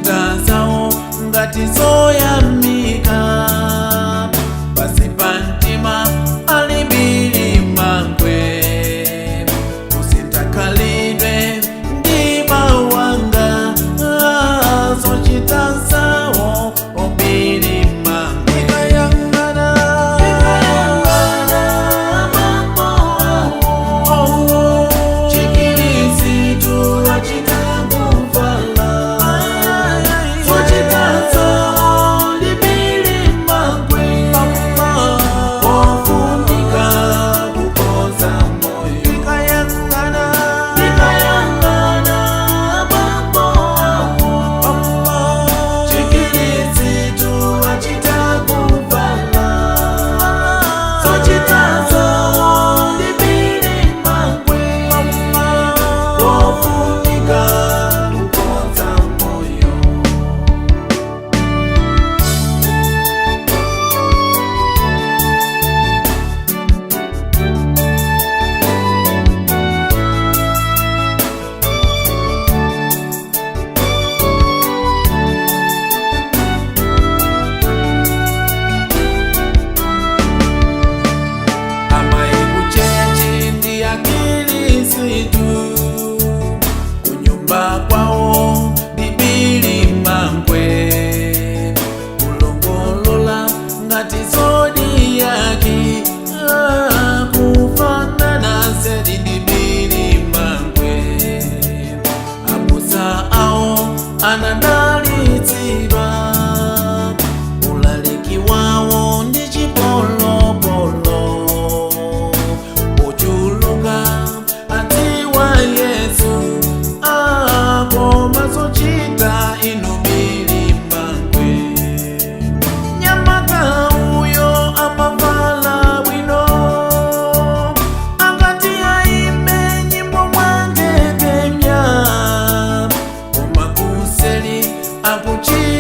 zochita zawo ngati zoyamika. Pasi pa mtima ali mbiri mangwe, kusintha khalidwe mtima wanga. Zochita zawo mbiri mangwe. Ndikayang'ana chikilisitu achita kuvala. Zochita zawo ndi mbiri mangwe, ofunika kuposa moyo. Ndikayang'ana chikilisitu achita kuvala. Zochita zawo ndi mbiri mangwe, ofunika kuposa moyo. Amayi kuchechi ndi akilisitu, kunyumba kwawo ndi mbiri mangwe, kulongolola ngati zodiaki. Kufanana zedi ndi mbiri mangwe. Abusa awo anadalitsidwa, ulaliki wawo ndi chipolopolo. Ochuluka atiwa Yesu, koma zochita inu mbiri mangwe. Nyamata uyo amavala bwino, angati aimbe nyimbo mwangetemya, koma kuseli akuchita